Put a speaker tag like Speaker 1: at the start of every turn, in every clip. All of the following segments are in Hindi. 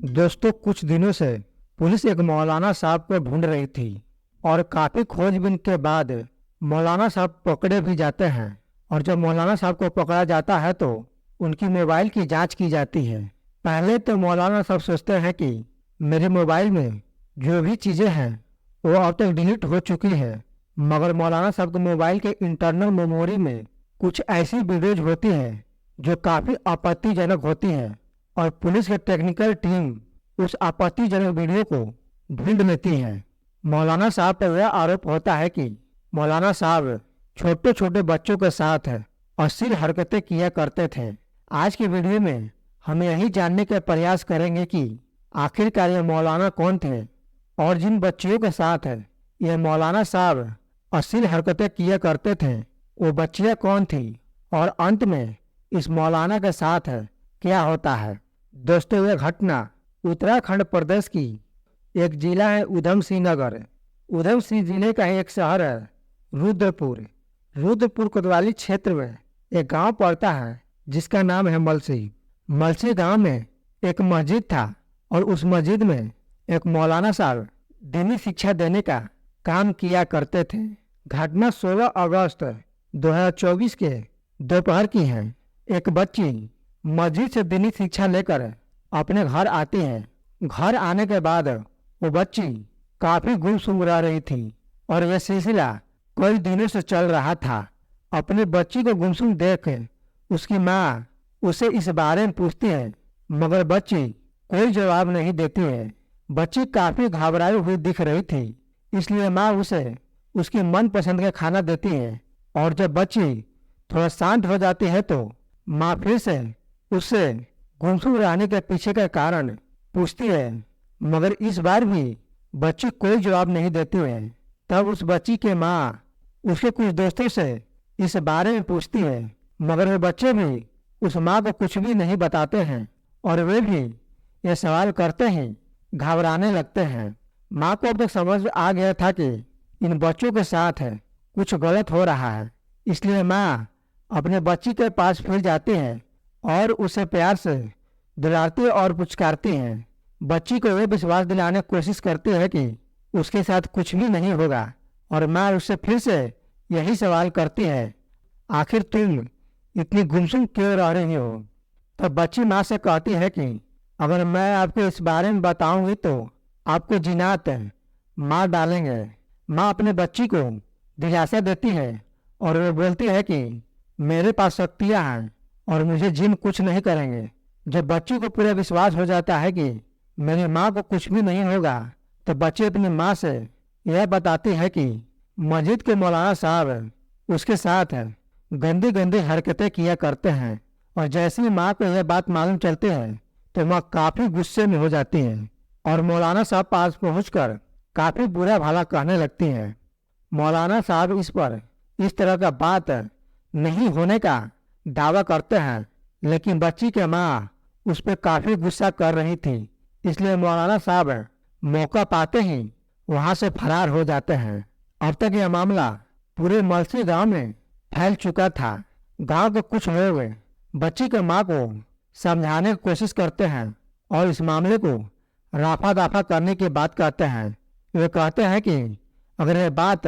Speaker 1: दोस्तों, कुछ दिनों से पुलिस एक मौलाना साहब को ढूंढ रही थी और काफी खोजबीन के बाद मौलाना साहब पकड़े भी जाते हैं। और जब मौलाना साहब को पकड़ा जाता है तो उनकी मोबाइल की जांच की जाती है। पहले तो मौलाना साहब सोचते हैं कि मेरे मोबाइल में जो भी चीजें हैं वो अब तक डिलीट हो चुकी है, मगर मौलाना साहब के मोबाइल के इंटरनल मेमोरी में कुछ ऐसी वीडियोज होती हैं जो काफी आपत्तिजनक होती हैं और पुलिस की टेक्निकल टीम उस आपत्तिजनक वीडियो को ढूंढ लेती है। मौलाना साहब पर यह आरोप होता है कि मौलाना साहब छोटे छोटे बच्चों के साथ अश्लील हरकतें किया करते थे। आज की वीडियो में हम यही जानने का प्रयास करेंगे कि आखिरकार ये मौलाना कौन थे और जिन बच्चियों के साथ ये मौलाना साहब अश्लील हरकतें किया करते थे वो बच्चियां कौन थी और अंत में इस मौलाना के साथ क्या होता है। दोस्तों, यह घटना उत्तराखंड प्रदेश की एक जिला है उधम सिंह नगर। उधम सिंह जिले का ही एक शहर है रुद्रपुर। रुद्रपुर कोतवाली क्षेत्र में एक गांव पड़ता है जिसका नाम है मलसी। मलसी गांव में एक मस्जिद था और उस मस्जिद में एक मौलाना साहब दीनी शिक्षा देने का काम किया करते थे। घटना 16 अगस्त 2024 के दोपहर की है। एक बच्ची मस्जिद से दीनी शिक्षा लेकर अपने घर आती है। घर आने के बाद वो बच्ची काफी गुमसुम रह रही थी और यह सिलसिला कई दिनों से चल रहा था। अपने बच्ची को गुमसुम देख उसकी माँ उसे इस बारे में पूछती है, मगर बच्ची कोई जवाब नहीं देती है। बच्ची काफी घबराई हुई दिख रही थी, इसलिए माँ उसे उसकी मनपसंद का खाना देती है। और जब बच्ची थोड़ा शांत हो जाती है तो माँ फिर से उससे गुमसुम रहने के पीछे का कारण पूछती है, मगर इस बार भी बच्ची कोई जवाब नहीं देती है। तब उस बच्ची के माँ उसके कुछ दोस्तों से इस बारे में पूछती है, मगर वे बच्चे भी उस माँ को कुछ भी नहीं बताते हैं और वे भी ये सवाल करते हैं, घबराने लगते हैं। माँ को अब तक समझ आ गया था कि इन बच्चों के साथ कुछ गलत हो रहा है, इसलिए माँ अपने बच्ची के पास फिर जाती है और उसे प्यार से दुलारती और पुचकारती हैं। बच्ची को वे विश्वास दिलाने की कोशिश करती है कि उसके साथ कुछ भी नहीं होगा और माँ उससे फिर से यही सवाल करती है, आखिर तुम इतनी गुमसुम क्यों रह रही हो। तब बच्ची माँ से कहती है कि अगर मैं आपको इस बारे में बताऊंगी तो आपको जिनात मार डालेंगे। माँ अपने बच्ची को दिलासा देती है और वे बोलती है कि मेरे पास शक्तियाँ हैं और मुझे जिन कुछ नहीं करेंगे। जब बच्ची को पूरा विश्वास हो जाता है कि मेरी माँ को कुछ भी नहीं होगा तो बच्ची अपनी माँ से यह बताती है कि मस्जिद के मौलाना साहब उसके साथ गंदी गंदी हरकतें किया करते हैं। और जैसे ही माँ को यह बात मालूम चलती है तो माँ काफी गुस्से में हो जाती है और मौलाना साहब पास पहुंचकर काफी बुरा भला कहने लगती है। मौलाना साहब इस पर इस तरह का बात नहीं होने का दावा करते हैं, लेकिन बच्ची के माँ उस पर काफी गुस्सा कर रही थी, इसलिए मौलाना साहब मौका पाते ही वहां से फरार हो जाते हैं। अब तक यह मामला पूरे मलसी गांव में फैल चुका था। गांव के कुछ लोग बच्ची के माँ को समझाने की कोशिश करते हैं और इस मामले को राफा दाफा करने की बात कहते हैं। वे कहते हैं कि अगर यह बात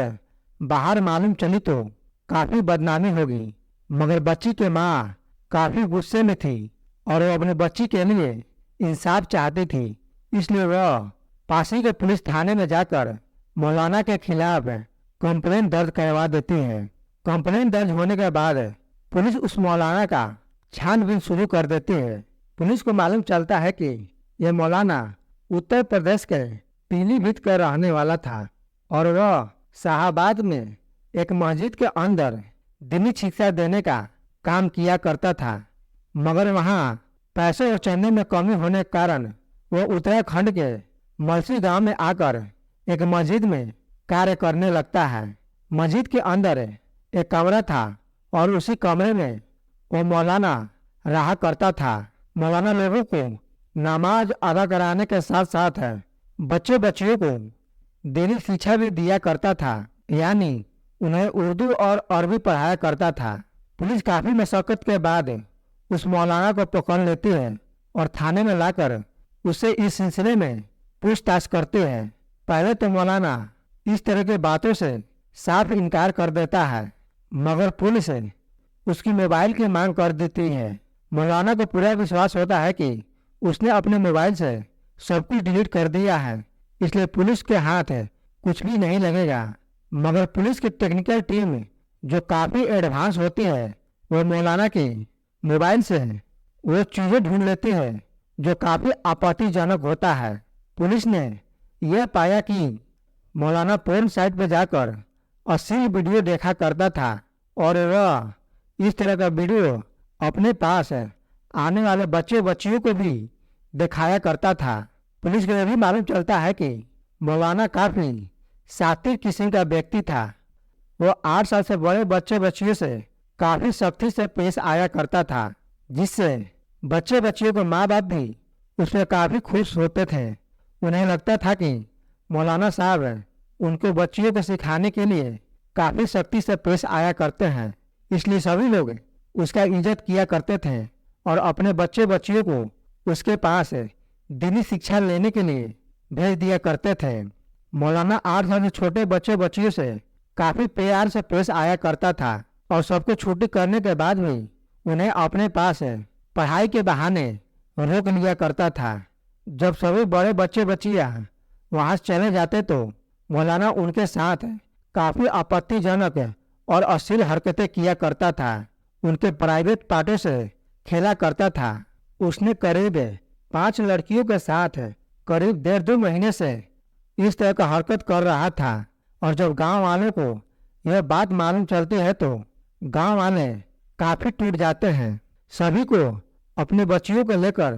Speaker 1: बाहर मालूम चली तो काफी बदनामी होगी, मगर बच्ची के माँ काफी गुस्से में थी और वो अपने बच्ची के लिए इंसाफ चाहती थी, इसलिए वह पासी के पुलिस थाने में जाकर मौलाना के खिलाफ कंप्लेंट दर्ज करवा देती है। कंप्लेंट दर्ज होने के बाद पुलिस उस मौलाना का छानबीन शुरू कर देती है। पुलिस को मालूम चलता है कि यह मौलाना उत्तर प्रदेश के पीलीभीत का रहने वाला था और वह शाहबाद में एक मस्जिद के अंदर दीनी शिक्षा देने का काम किया करता था, मगर वहाँ पैसे और चंदे में कमी होने के कारण वह उत्तराखंड के मलसी गांव में आकर एक मस्जिद में कार्य करने लगता है। मस्जिद के अंदर एक कमरा था और उसी कमरे में वो मौलाना रहा करता था। मौलाना लोगों को नमाज अदा कराने के साथ साथ बच्चे बच्चियों को दीनी शिक्षा भी दिया करता था, यानी उन्हें उर्दू और अरबी पढ़ाया करता था। पुलिस काफी मशक्कत के बाद उस मौलाना को पकड़ लेती है और थाने में लाकर उससे इस सिलसिले में पूछताछ करते हैं। पहले तो मौलाना इस तरह की बातों से साफ इनकार कर देता है, मगर पुलिस उसकी मोबाइल की मांग कर देती है। मौलाना को पूरा विश्वास होता है कि उसने अपने मोबाइल से सब कुछ डिलीट कर दिया है, इसलिए पुलिस के हाथ कुछ भी नहीं लगेगा। मगर पुलिस की टेक्निकल टीम जो काफ़ी एडवांस होती है, वो मौलाना की मोबाइल से वो चीज़ें ढूंढ लेती है जो काफ़ी आपत्तिजनक होता है। पुलिस ने यह पाया कि मौलाना पोर्न साइट पर जाकर अश्लील वीडियो देखा करता था और वह इस तरह का वीडियो अपने पास आने वाले बच्चे बच्चियों को भी दिखाया करता था। पुलिस को यह भी मालूम चलता है कि मौलाना काफ़ी सात्विक किस्म का व्यक्ति था। वो 8 साल से बड़े बच्चे बच्चियों से काफ़ी सख्ती से पेश आया करता था, जिससे बच्चे बच्चियों को माँ बाप भी उसमें काफ़ी खुश होते थे। उन्हें लगता था कि मौलाना साहब उनको बच्चियों को सिखाने के लिए काफ़ी सख्ती से पेश आया करते हैं, इसलिए सभी लोग उसका इज्जत किया करते थे और अपने बच्चे बच्चियों को उसके पास दीनी शिक्षा लेने के लिए भेज दिया करते थे। मौलाना 8 साल के छोटे बच्चे बच्चियों से काफ़ी प्यार से पेश आया करता था और सबको छुट्टी करने के बाद भी उन्हें अपने पास पढ़ाई के बहाने रोक लिया करता था। जब सभी बड़े बच्चे बच्चियाँ वहाँ से चले जाते तो मौलाना उनके साथ काफ़ी आपत्तिजनक और अश्लील हरकतें किया करता था। उनके प्राइवेट पार्टों से खेला करता था। उसने करीब 5 लड़कियों के साथ करीब 1.5-2 महीने से इस तरह का हरकत कर रहा था और जब गांव वालों को यह बात मालूम चलती है तो गांव वाले काफ़ी टूट जाते हैं। सभी को अपने बच्चियों को लेकर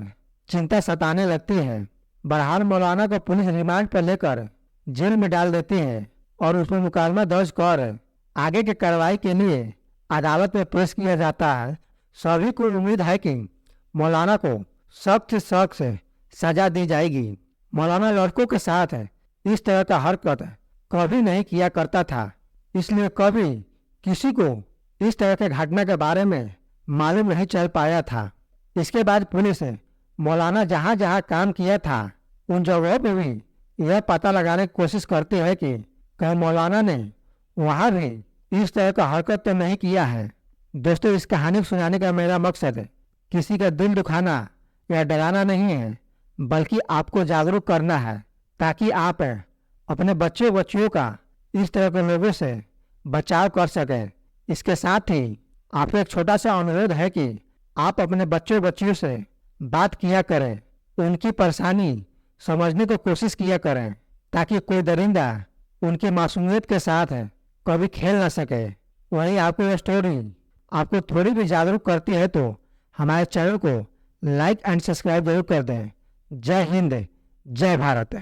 Speaker 1: चिंता सताने लगती है। बहरहाल मौलाना को पुलिस रिमांड पर लेकर जेल में डाल देती है और उस पर मुकदमा दर्ज कर आगे की कार्रवाई के लिए अदालत में पेश किया जाता है। सभी को उम्मीद है कि मौलाना को सख्त से सख्त सजा दी जाएगी। मौलाना लड़कों के साथ इस तरह का हरकत कभी नहीं किया करता था, इसलिए कभी किसी को इस तरह के घटना के बारे में मालूम नहीं चल पाया था। इसके बाद पुलिस मौलाना जहाँ जहाँ काम किया था उन जगहों पर भी यह पता लगाने की कोशिश करती है कि कहीं मौलाना ने वहाँ भी इस तरह का हरकत तो नहीं किया है। दोस्तों, इस कहानी को सुनाने का मेरा मकसद किसी का दिल दुखाना या डराना नहीं है, बल्कि आपको जागरूक करना है ताकि आप अपने बच्चे बच्चियों का इस तरह के लोगों से बचाव कर सकें। इसके साथ ही आपको एक छोटा सा अनुरोध है कि आप अपने बच्चे बच्चियों से बात किया करें, उनकी परेशानी समझने की कोशिश किया करें ताकि कोई दरिंदा उनकी मासूमियत के साथ कभी खेल ना सके। वहीं आपको यह स्टोरी आपको थोड़ी भी जागरूक करती है तो हमारे चैनल को लाइक एंड सब्सक्राइब जरूर कर दें। जय हिंद, जय भारत।